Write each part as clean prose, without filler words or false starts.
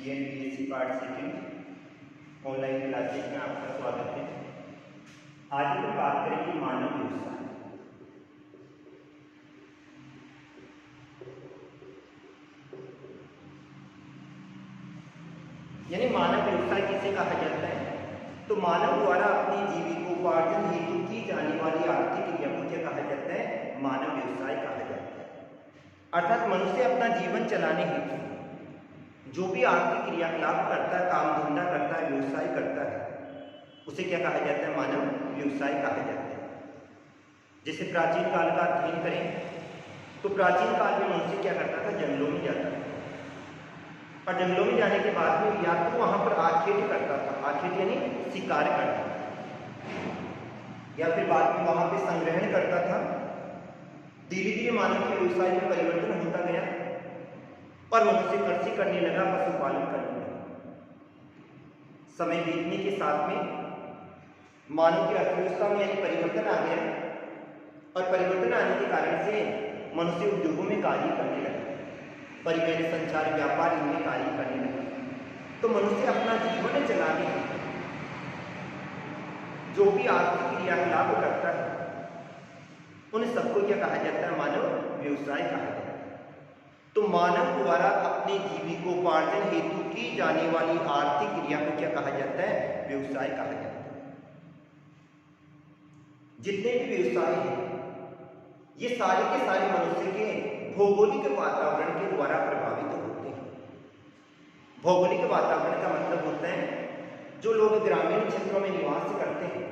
BSc part second online classes में आपका स्वागत है। आज हम बात करेंगे मानव व्यवसाय। यानी मानव व्यवसाय किसे कहा जाता है? तो मानव द्वारा अपनी जीविकोपार्जन हेतु की जाने वाली आर्थिक क्रिया को क्या कहा जाता है? मानव व्यवसाय कहा जाता है। अर्थात मनुष्य अपना जीवन चलाने हेतु जो भी आर्थिक क्रियाकलाप करता है, काम धंधा करता है, व्यवसाय करता है, उसे क्या कहा जाता है? मानव व्यवसाय कहा जाता है। जैसे प्राचीन काल का अध्ययन करें तो प्राचीन काल में मनुष्य क्या करता था? जंगलों में जाता था और जंगलों में जाने के बाद में या तो वहां पर आखेट करता था, आखेट यानी शिकार करता था, या फिर बाद में वहां पे संग्रहण करता था। धीरे धीरे मानव के व्यवसाय में परिवर्तन होता गया और मनुष्य कृषि करने लगा, पशुपालन करने लगा। समय बीतने के साथ में मानव की अर्थव्यवस्था में यानी परिवर्तन आ गया और परिवर्तन आने के कारण से मनुष्य उद्योगों में कार्य करने लगा, परिवहन, संचार, व्यापार इनमें कार्य करने लगा। तो मनुष्य अपना जीवन चलाने जो भी आर्थिक क्रियाकलाप करता है उन सबको क्या कहा जाता है? मानव व्यवसाय कहा जाता है। तो मानव द्वारा अपने जीविकोपार्जन हेतु की जाने वाली आर्थिक क्रिया को क्या कहा जाता है? व्यवसाय कहा जाता है। जितने भी व्यवसाय हैं ये सारे के सारे मनुष्य के भौगोलिक वातावरण के द्वारा प्रभावित होते हैं। भौगोलिक वातावरण का मतलब होता है जो लोग ग्रामीण क्षेत्रों में निवास करते हैं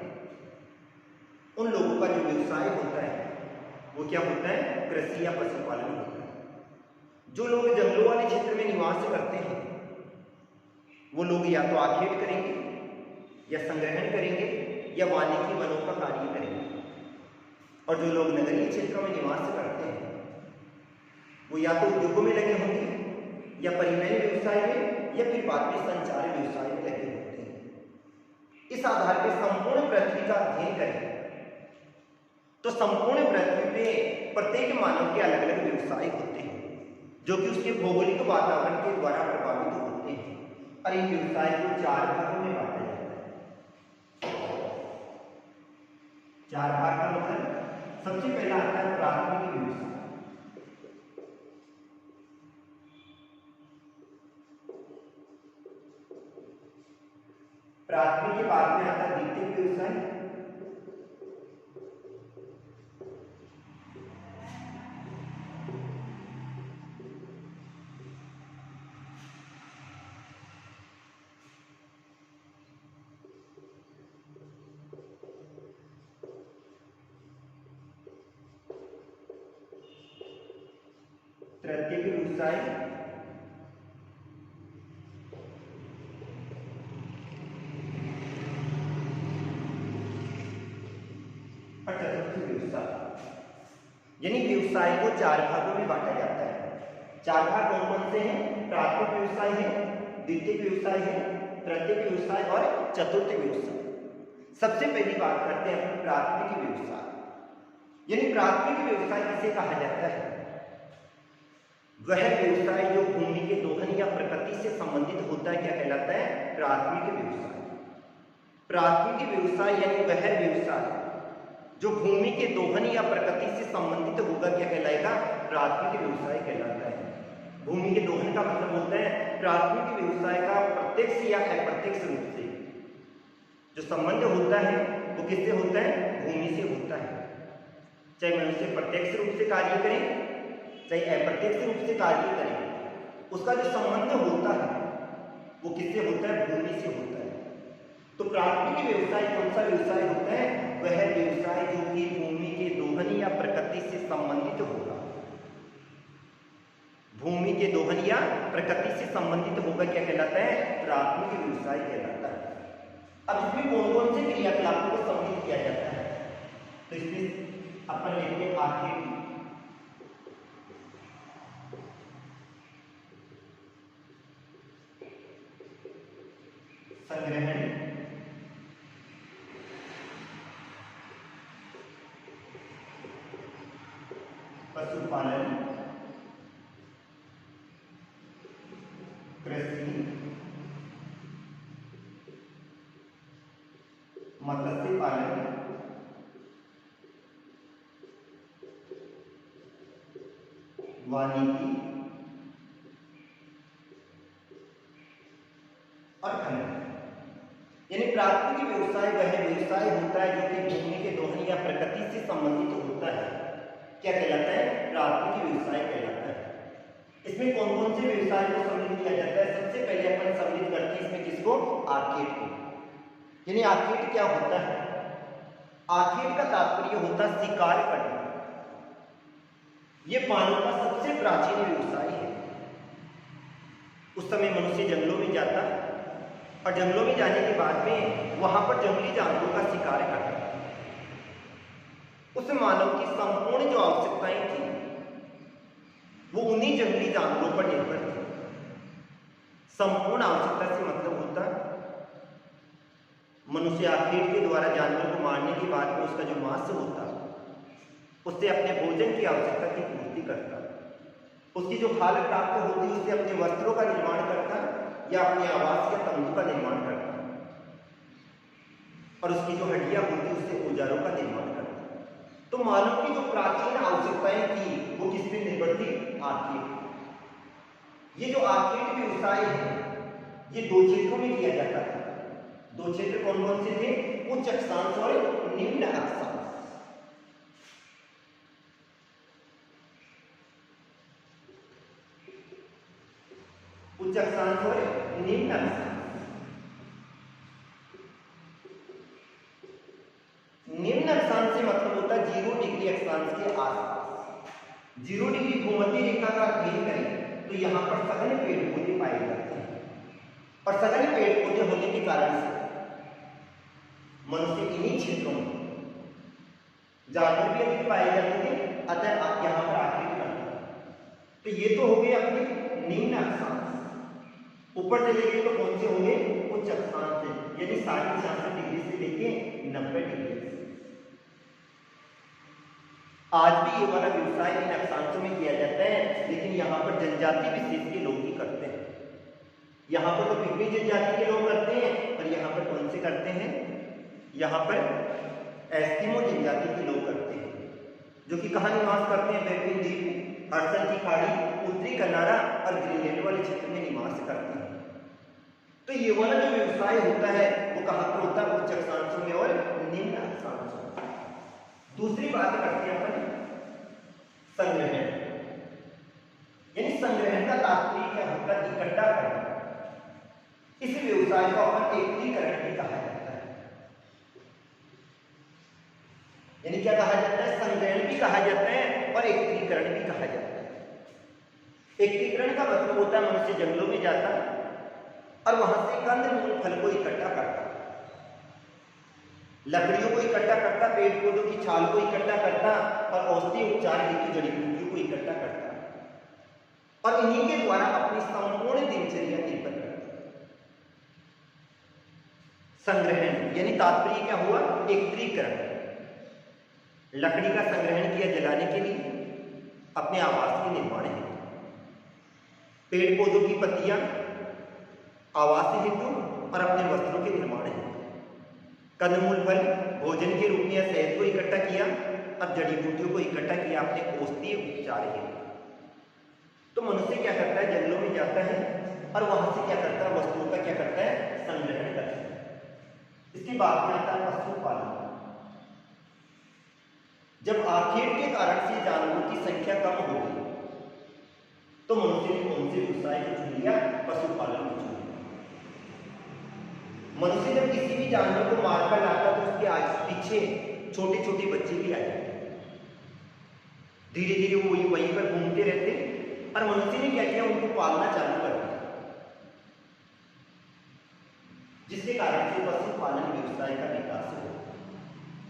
उन लोगों का जो व्यवसाय होता है वो क्या होता है? कृषि या पशुपालन होता है। जो लोग जंगलों वाले क्षेत्र में निवास करते हैं वो लोग या तो आखेट करेंगे या संग्रहण करेंगे या वानिकी वनों का कार्य करेंगे। और जो लोग नगरीय क्षेत्रों में निवास करते हैं वो या तो उद्योगों में लगे होंगे या परिवहन व्यवसाय में या फिर बाद में संचार व्यवसाय में लगे होते हैं। इस आधार पर संपूर्ण पृथ्वी का अध्ययन करें तो संपूर्ण पृथ्वी पे प्रत्येक मानव के अलग अलग व्यवसाय होते हैं जो कि उसके भौगोलिक वातावरण के द्वारा प्रभावित होते हैं और इन व्यवसाय को चार भागों में बांटा जाता है। चार भाग का मतलब सबसे पहला आता है प्राथमिक व्यवसाय। प्राथमिक के बाद में आता है द्वितीय व्यवसाय, तृतीय व्यवसाय और चतुर्थ व्यवसाय। यानी व्यवसाय को चार भागों में बांटा जाता है। चार भाग कौन कौन से हैं? प्राथमिक व्यवसाय है, द्वितीय व्यवसाय है, तृतीय व्यवसाय और चतुर्थ व्यवसाय। सबसे पहली बात करते हैं प्राथमिक व्यवसाय। यानी प्राथमिक व्यवसाय किसे कहा जाता है? वह व्यवसाय जो भूमि के दोहन या प्रकृति से संबंधित होता है क्या कहलाता है? प्राथमिक व्यवसाय। प्राथमिक व्यवसाय यानी वह व्यवसाय जो भूमि के दोहन या प्रकृति से संबंधित होगा क्या कहलाएगा? प्राथमिक व्यवसाय कहलाता है। भूमि के दोहन का मतलब होता है प्राथमिक व्यवसाय का प्रत्यक्ष या अप्रत्यक्ष रूप से जो संबंध होता है वो किससे होता है? भूमि से होता है। चाहे मनुष्य प्रत्यक्ष रूप से कार्य करें चाहे अप्रत्यक्ष रूप से कार्य करें, उसका जो संबंध होता है वो किससे होता है? भूमि से होता है। तो प्राथमिक व्यवसाय कौन सा व्यवसाय होता है? वह व्यवसाय जो कि भूमि के दोहन या प्रकृति से संबंधित होगा। भूमि के दोहन या प्रकृति से संबंधित होगा क्या कहलाता है? प्राथमिक व्यवसाय कहलाता है। अब इसमें कौन कौन से क्रियाकलापों को सम्मिलित किया जाता है? तो इसमें अपन लेते हैं आखेट, संग्रहण, पशुपालन, कृषि वानिकी और खनन। यानी प्राथमिक व्यवसाय वह व्यवसाय होता है जो कि भूमि के दोहन या प्रकृति से संबंधित होता है। क्या कहलाता है? प्राथमिक व्यवसाय कहलाता है। इसमें कौन कौन से व्यवसाय को सम्मिलित किया जाता है? सबसे पहले अपन सम्मिलित करते हैं इसमें किसको? आर्केड को। यानी आर्केड क्या होता है? आर्केड का तात्पर्य होता है शिकार करना। यह मानव का सबसे प्राचीन व्यवसाय है। उस समय मनुष्य जंगलों में जाता और जंगलों में जाने के बाद में वहां पर जंगली जानवरों का शिकार करता। उस मानव की संपूर्ण जो आवश्यकताएं थी वो उन्हीं जंगली जानवरों पर निर्भर थी। संपूर्ण आवश्यकता से मतलब होता मनुष्य आर्केड के द्वारा जानवर को मारने के बाद में उसका जो मांस होता उससे अपने भोजन की आवश्यकता की पूर्ति करता, उसकी जो खाल प्राप्त होती उससे अपने वस्त्रों का निर्माण करता या अपने आवास या तंबू का निर्माण करता, और उसकी जो हड्डियां होती उससे औजारों का निर्माण करता। तो मानव की जो प्राचीन आवश्यकताएं थी वो किस पे निर्भर थी? आर्केड। ये जो आर्केड व्यवसाय है ये दो क्षेत्रों में किया जाता था। दो क्षेत्र कौन कौन से थे? उच्च अक्षांश और निम्न अक्षांश। उच्च अक्षांश और निम्न अक्षांश। निम्न अक्षांश से मतलब होता है 0 डिग्री अक्षांश के आसपास। 0 डिग्री भूमध्य रेखा का अध्ययन करें तो यहां पर सघन पेड़ पौधे पाए जाते हैं, और सघन पेड़ पौधे होने के कारण से मनुष्य इन्हीं क्षेत्रों में जानवर भी अधिक पाए जाते थे, अतः आप यहां पर आर्केड करते हैं। तो ये तो हो गए अपने निम्न अक्षांश। ऊपर चले गए तो कौन से होंगे? उच्च अक्षांश से, यानी 66 डिग्री से लेके 90 डिग्री। आज भी ये वाला व्यवसाय इन अक्षांशों में किया जाता है, लेकिन यहाँ पर जनजाति विशेष के लोग ही करते हैं। यहाँ पर तो पिगमी जनजाति के लोग करते हैं, और यहाँ पर कौन से करते हैं? यहाँ पर एस्किमो जनजाति के लोग करते हैं, जो कि कहाँ निवास करते हैं? बेपिन द्वीप, हडसन की खाड़ी, उत्तरी कनाडा और ग्रीनलैंड वाले क्षेत्र में निवास करते हैं। तो ये वाला जो व्यवसाय होता है वो कहाँ पर होता है? उच्च अक्षांशों में और निम्न अक्षांशों में। दूसरी बात करते हैं अपन संग्रहण। यानी संग्रहण का तात्पर्य क्या होता है? इकट्ठा करना। इस व्यवसाय को अपन एकत्रीकरण भी कहा जाता है। यानी क्या कहा जाता है? संग्रहण भी कहा जाता है और एकत्रीकरण भी कहा जाता है। एकत्रीकरण का मतलब होता है मनुष्य जंगलों में जाता और वहां से कंद फल को इकट्ठा करता, लकड़ियों को इकट्ठा करता, पेड़ पौधों की छाल को इकट्ठा करता और औषधीय उपचार हेतु जड़ी बूटियों को इकट्ठा करता, और इन्हीं के द्वारा अपनी संपूर्ण दिनचर्या निर्भर करता। संग्रहण यानी तात्पर्य क्या हुआ? एकत्रीकरण। लकड़ी का संग्रहण किया जलाने के लिए, अपने आवास के निर्माण हेतु, पेड़ पौधों की पत्तियां आवास हेतु और अपने वस्त्रों के निर्माण हेतु, कंदमूल फल भोजन के रूप में या शहद को इकट्ठा किया और जड़ी बूटियों को इकट्ठा किया अपने औषधीय उपचार हेतु। तो मनुष्य क्या करता है? जंगलों में जाता है और वहां से क्या करता है? वस्तुओं का क्या करता है? संग्रहण करता है। इसके बाद में आता है पशुपालन। जब आर्केड के कारण से जानवरों की संख्या कम हो गई तो मनुष्य ने कौन से व्यवसाय को चुन लिया? पशुपालन को चुन लिया। मनुष्य जब किसी भी जानवर को मारकर लाता तो उसके पीछे छोटे छोटे बच्चे भी आ जाते, धीरे धीरे वो वहीं पर घूमते रहते, और मनुष्य ने क्या किया? उनको पालना चालू कर दिया, जिसके कारण से पशुपालन व्यवसाय का विकास हुआ।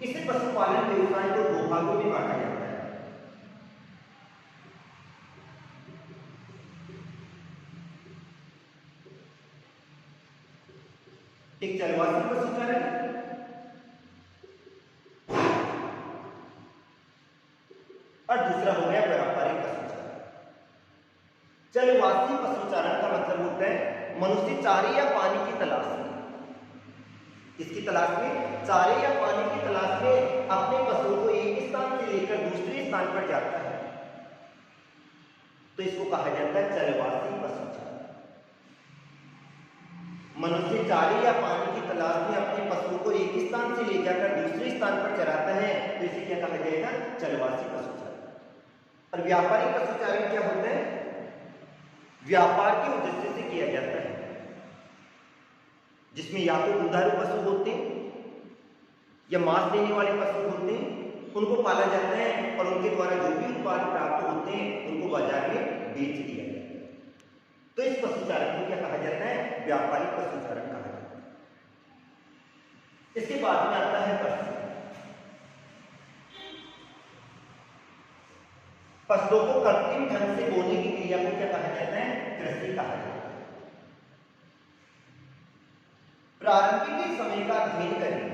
इसे पशुपालन व्यवसाय को दो भागों में बांटा जाता है। एक चरवासी पशुचारण और दूसरा हो गया व्यापारिक पशुचारण। चरवासी पशुचारण का मतलब होता है मनुष्य चारे या पानी की तलाश में, इसकी तलाश में, चारे या पानी की तलाश में अपने पशुओं को एक स्थान से लेकर दूसरे स्थान पर जाता है, तो इसको कहा जाता है चलवासी पशुचारक। मनुष्य चारे या पानी की तलाश में अपने पशुओं को एक स्थान से ले जाकर दूसरे स्थान पर चराता है, तो इसे क्या कहा जाएगा? चलवासी पशुचारक। और व्यापारिक पशुचारण क्या होता है? व्यापार के उद्देश्य से किया जाता है, जिसमें या तो दुधारू पशु होते हैं या मांस देने वाले पशु होते हैं, उनको पाला जाता है और उनके द्वारा जो भी उत्पाद प्राप्त होते हैं उनको बाजार में बेच दिया जाता है। तो इस पशुचारण को क्या कहा जाता है? व्यापारिक पशुचारण कहा जाता है। इसके बाद में आता है कृषि। फसलों को कृत्रिम ढंग से बोने की क्रिया को क्या कहा जाता है? कृषि कहा जाता है। प्रारंभिक समय का अध्ययन करें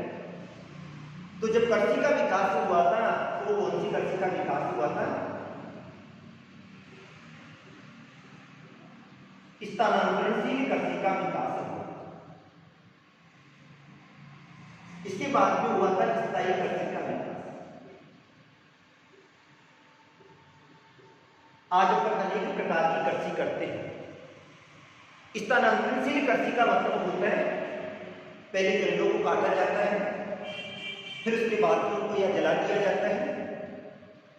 तो जब कृषि का विकास हुआ था तो कौन सी कृषि का विकास हुआ था? स्थानांतरणशील कृषि का विकास हुआ। इसके बाद में हुआ था स्थायी कृषि का विकास। आज अपन अनेक प्रकार की कृषि करते हैं। स्थानांतरणशील कृषि का मतलब होता है पहले जंगलों को काटा जाता है, फिर उसके बाद में उनको या जला दिया जाता है,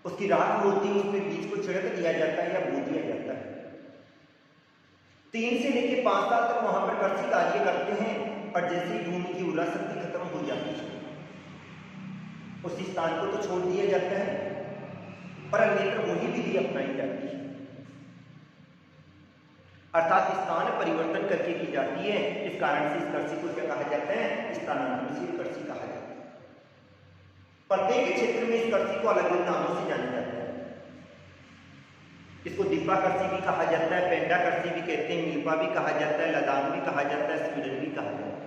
उसकी राख होती है उसमें बीज को छिड़क दिया जाता है या बो दिया जाता है। 3 से लेकर 5 साल तक वहां पर कृषि कार्य करते हैं और जैसे ही भूमि की उर्वरा शक्ति खत्म हो जाती है उस स्थान को तो छोड़ दिया जाता है पर अन्यत्र वही विधि अपनाई जाती है, अर्थात स्थान परिवर्तन करके की जाती है। इस कारण से इस कृषि को क्या कहा जाता है? स्थानांतरणशील कृषि कहा जाता है। प्रत्येक क्षेत्र में इस कृषि को अलग अलग नामों से जाना जाता है। इसको दिब्बा कृषि भी कहा जाता है, पेंडा कृषि भी कहते हैं, मिल्पा भी कहा जाता है, लदान भी कहा जाता है, स्वीडन भी कहा जाता है,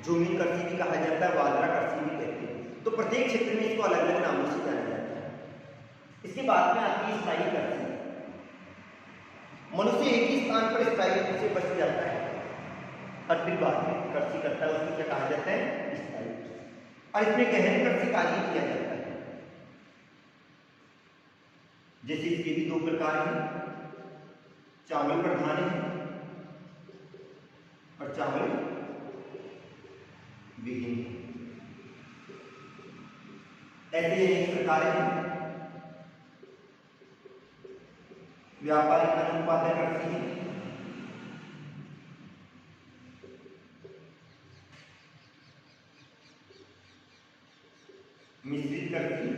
झूमिन कृषि भी कहा जाता है, वालरा कृषि भी कहते हैं। तो प्रत्येक क्षेत्र में इसको अलग अलग नामों से जाना जाता है। इसके बाद में आती है स्थायी कृषि। मनुष्य एक ही स्थान पर स्थायी रूप से बस जाता है और फिर बाद में कृषि करता है, उसको क्या कहा जाता है? स्थायी। और इसमें गहन कृषि कार्य किया जाता है। जैसे इसके भी 2 प्रकार हैं, चावल प्रधान है और चावल विहीन। ऐसे एक प्रकार है व्यापारिक अनुत्पादक कृषि है, मिश्रित कृषि,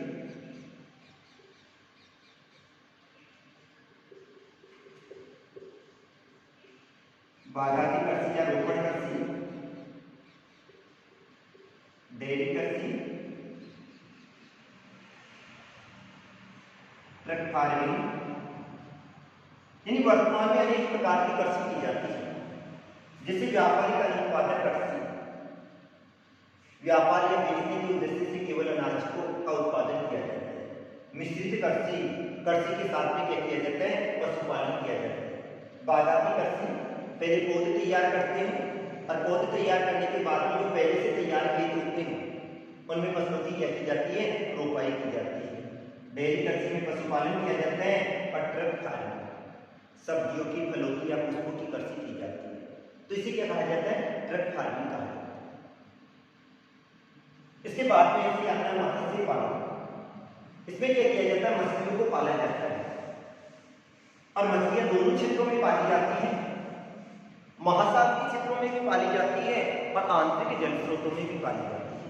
बागायती कृषि या रोपण कृषि, डेयरी कृषि, ट्रक फार्मिंग। यानी वर्तमान में अनेक प्रकार की कृषि की जाती है। जैसे व्यापारिक अनुत्पादक कृषि, व्यापार या बेचने के उद्देश्य से केवल अनाज का उत्पादन किया जाता है। मिश्रित कृषि, कृषि के साथ में क्या किया जाता है? पशुपालन किया जाता है। बागायती कृषि, पहले पौधे तैयार करते हैं और पौधे तैयार करने के बाद में जो पहले से तैयार खेत होते हैं उनमें फसलों की क्या की जाती है? रोपाई की जाती है। डेयरी कृषि में पशुपालन किया जाता है और ट्रक फार्मिंग, सब्जियों की, फलों की या पुष्पों की कृषि की जाती है। तो इसे क्या कहा जाता है? ट्रक फार्मिंग कहा जाता है। इसके बाद में ऐसे आता है मत्स्य पालन। इसमें क्या किया जाता है? मछलियों को पाला जाता है और मछलियां दोनों क्षेत्रों में पाली जाती हैं, महासागरीय क्षेत्रों में भी पाली जाती है और आंतरिक जल स्रोतों में भी पाली जाती है,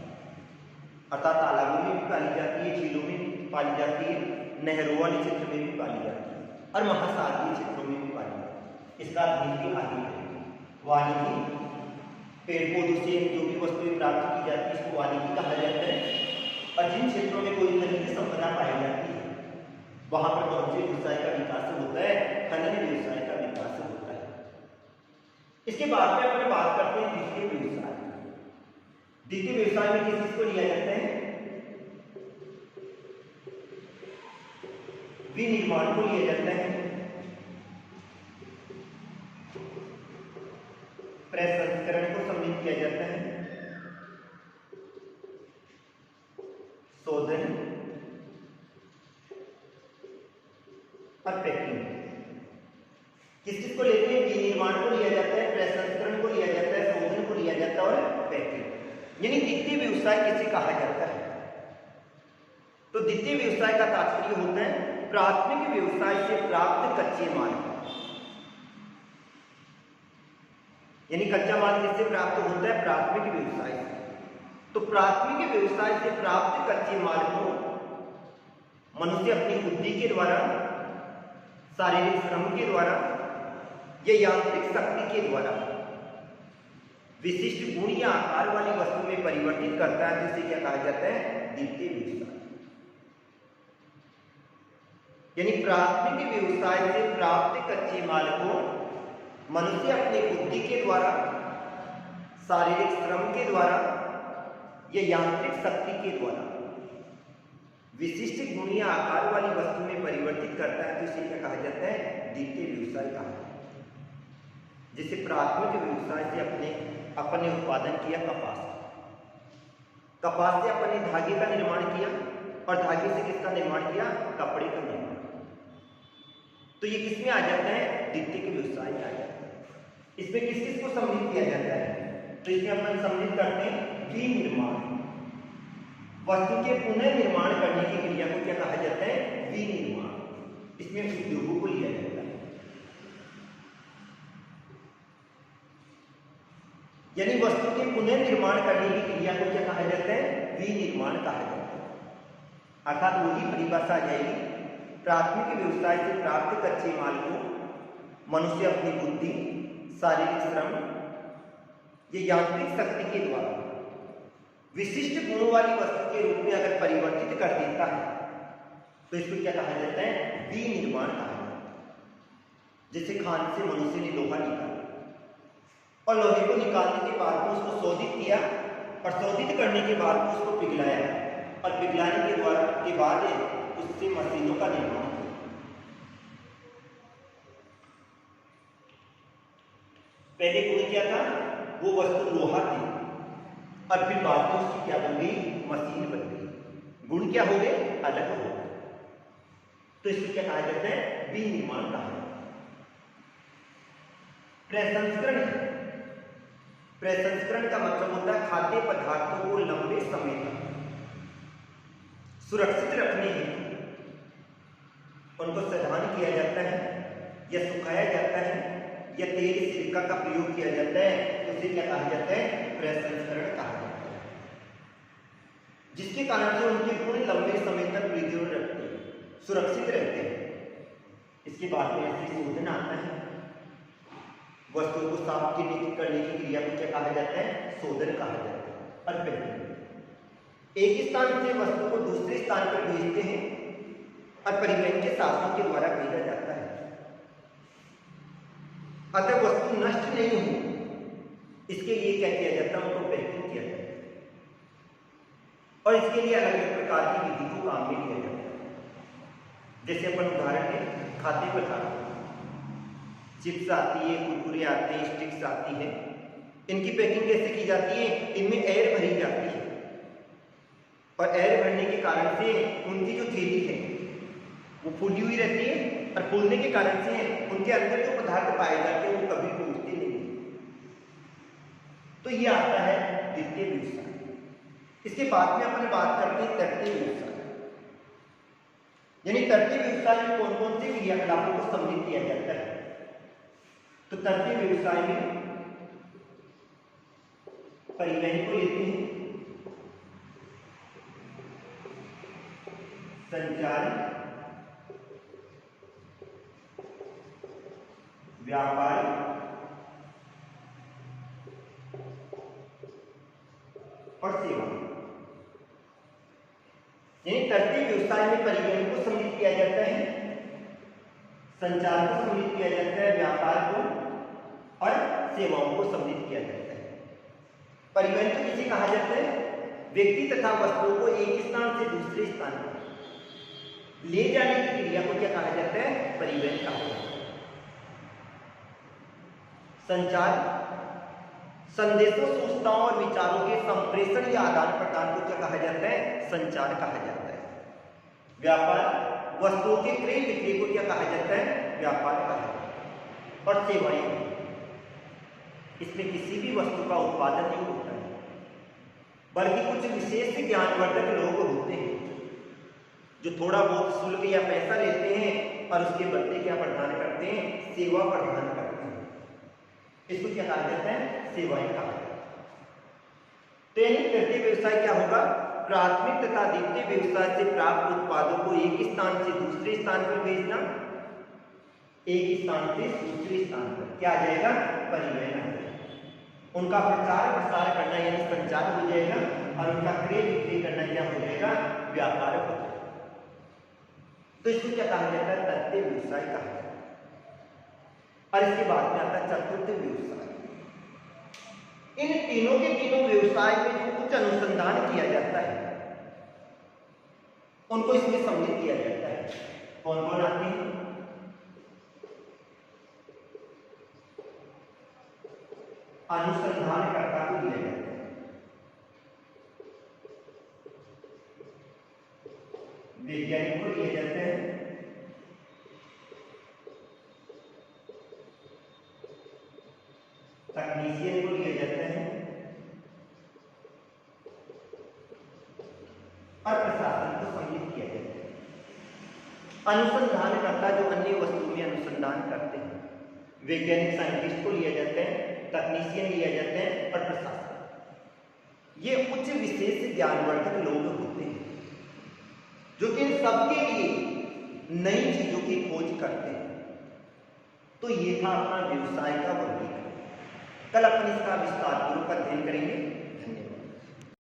अर्थात तालाबों में भी पाली जाती है, झीलों में भी पाली जाती है, नहरों वाले क्षेत्र में भी पाली जाती है और महासागरीय क्षेत्रों में भी पाली जाती है। इसका नीति आगे है वानिकी। पेड़ पौधों से जो भी वस्तुएं प्राप्त की जाती है इसको वानिकी कहा जाता है। और जिन क्षेत्रों में कोई खनिज संपदा पाई जाती है वहां पर कौन से व्यवसाय का विकास होता है? खनन व्यवसाय का विकास होता है। इसके बाद में अपन बात करते हैं द्वितीय व्यवसाय। द्वितीय व्यवसाय में किस चीज को लिया जाता है? विनिर्माण को लिया जाता है, प्रसंस्करण को सम्मिलित किया जाता है, शोधन, और पैकिंग। किस किस को लेते हैं? विनिर्माण को लिया जाता है, प्रसंस्करण को लिया जाता है, शोधन को लिया जाता है और पैकिंग। यानी द्वितीय व्यवसाय किसे कहा जाता है? तो द्वितीय व्यवसाय का तात्पर्य होता है प्राथमिक व्यवसाय से प्राप्त कच्चे माल। यानी कच्चा माल किससे प्राप्त होता है? प्राथमिक व्यवसाय से। तो प्राथमिक व्यवसाय से प्राप्त कच्चे माल को मनुष्य अपनी बुद्धि के द्वारा, शारीरिक श्रम के द्वारा या यांत्रिक शक्ति के द्वारा विशिष्ट गुण या आकार वाली वस्तु में परिवर्तित करता है, जिसे क्या कहा जाता है? द्वितीय व्यवसाय। यानी प्राथमिक व्यवसाय से प्राप्त कच्चे माल को मनुष्य अपनी बुद्धि के द्वारा, शारीरिक श्रम के द्वारा या यांत्रिक शक्ति के द्वारा विशिष्ट गुण या आकार वाली वस्तु में परिवर्तित करता है, तो इसे क्या कहा जाता है? द्वितीय व्यवसाय कहा जाता है। जैसे प्राथमिक व्यवसाय से अपने उत्पादन किया कपास से अपने धागे का निर्माण किया और धागे से किसका निर्माण किया? कपड़े का निर्माण। तो ये किसमें आ जाता है? द्वितीय व्यवसाय में आ जाता है। इसमें किस किस को सम्मिलित किया जाता है? तो इसमें अपन सम्मिलित करते हैं विनिर्माण। वस्तु के पुनर्निर्माण करने की क्रिया को क्या कहा जाता है? विनिर्माण। इसमें उद्योगों को लिया जाता है। यानी वस्तु के पुनर्निर्माण करने की क्रिया को क्या कहा जाता है? विनिर्माण कहा जाता है। अर्थात वही परिभाषा आ जाएगी, प्राथमिक व्यवसाय से प्राप्त कच्चे माल को मनुष्य अपनी बुद्धि, शारीरिक श्रम या यांत्रिक शक्ति के द्वारा विशिष्ट गुणों वाली वस्तु के रूप में अगर परिवर्तित कर देता है, तो इसको क्या कहा जाता है? विनिर्माण कहा जाता है। जैसे खान से मनुष्य ने लोहा निकाला और लोहे को निकालने के बाद में उसको शोधित किया और शोधित करने के बाद में उसको पिघलाया और पिघलाने के बाद उससे मशीनों का निर्माण किया। पहले गुण क्या था? वो वस्तु लोहा थी और फिर बाद में उसकी क्या बन गई? मशीन बन गई। गुण क्या हो गए? अलग हो गए। तो इसको क्या कहा जाता है? विनिर्माण कहा जाता है। प्रसंस्करण। प्रसंस्करण का मतलब होता है खाद्य पदार्थों को लंबे समय तक सुरक्षित रखने हेतु उनको संधान किया जाता है या सुखाया जाता है या तेल सिरका का प्रयोग किया जाता है, उसे क्या कहा जाता है? प्रसंस्करण कहा जाता है। जिसके कारण से उनके गुण लंबे समय तक प्रिजर्व रहते हैं, सुरक्षित रहते हैं। इसके बाद में ऐसे शोधन आता है। वस्तुओं को साफ करने की क्रिया को क्या कहा जाता है? शोधन कहा जाता है। और पैकिंग। एक स्थान से वस्तु को दूसरे स्थान पर भेजते हैं और परिवहन के साधनों के द्वारा भेजा जाता है। अतः वस्तु नष्ट नहीं हो, इसके लिए क्या किया जाता है? उनको पैकिंग किया जाता है और इसके लिए अलग अलग प्रकार की विधि को काम में लिया जाता है। जैसे अपन उदाहरण दें, खाद्य पदार्थ, चिप्स आती है, कुरकुरे आते हैं, स्टिक्स आती है। इनकी पैकिंग कैसे की जाती है? इनमें एयर भरी जाती है और एयर भरने के कारण से उनकी जो थैली है वो फूली हुई रहती है और फूलने के कारण से उनके अंदर जो पदार्थ पाए जाते हैं वो कभी टूटते नहीं। तो ये आता है द्वितीय व्यवसाय। इसके बाद में अपन बात करते हैं तृतीय व्यवसाय। यानी तृतीय व्यवसाय में कौन कौन से क्रियाकलापों को सम्मिलित किया जाता है? तो तृतीय व्यवसाय में परिवहन को लेते हैं, संचार, व्यापार और सेवा। यानी तृतीय व्यवसाय में परिवहन को सम्मिलित किया जाता है, संचार को सम्मिलित किया जाता है, व्यापार को और सेवाओं को सम्मिलित किया जाता है। परिवहन तो किसे कहा जाता है? व्यक्ति तथा वस्तुओं को एक स्थान से दूसरे स्थान पर ले जाने की क्रिया को क्या कहा जाता है? परिवहन कहा जाता है। संचार, संदेशों, सूचनाओं और विचारों के संप्रेषण या आदान प्रदान को क्या कहा जाता है? संचार कहा जाता है। व्यापार, वस्तुओं के क्रय विक्रय को क्या कहा जाता है? व्यापार कहा जाता है। और सेवाएं, इसमें किसी भी वस्तु का उत्पादन नहीं होता है, बल्कि कुछ विशेष ज्ञानवर्धक लोग होते हैं जो थोड़ा बहुत शुल्क या पैसा लेते हैं और उसके बदले क्या प्रदान करते हैं? सेवा प्रदान करते हैं। इसको क्या कहा जाता है? सेवाएं कहा जाता है। तो यानी तृतीय व्यवसाय क्या होगा? प्राथमिक तथा द्वितीय व्यवसाय से प्राप्त उत्पादों को एक स्थान से दूसरे स्थान पर भेजना, एक स्थान से दूसरे स्थान पर क्या आ जाएगा? परिवहन आ जाएगा। उनका प्रचार प्रसार करना यानी संचार हो जाएगा, और उनका क्रय विक्रय करना क्या हो जाएगा? व्यापार हो जाएगा। तो इसको क्या कहा जाता है? तृतीय व्यवसाय कहा जाता है। और इसके बाद में आता है चतुर्थ व्यवसाय। इन तीनों के तीनों व्यवसाय में जो कुछ अनुसंधान किया जाता है उनको इसमें सम्मिलित किया जाता है। कौन कौन आते हैं? अनुसंधानकर्ता को लिया जाता है, वैज्ञानिक को लिए जाते हैं, तकनीशियन को लिए जाते हैं, और प्रशासन को सम्मिलित किया जाता है। अनुसंधानकर्ता जो अन्य वस्तु में अनुसंधान करते हैं, वैज्ञानिक साइंटिस्ट को लिया जाते हैं, तकनीशियन लिया जाते हैं, और प्रशासन। ये उच्च विशेष ज्ञानवर्धक लोग होते हैं जो कि सबके लिए नई चीजों की खोज करते हैं। तो ये था अपना व्यवसाय का वर्गीकरण। कल अपन इसका विस्तार पूर्वक अध्ययन करेंगे।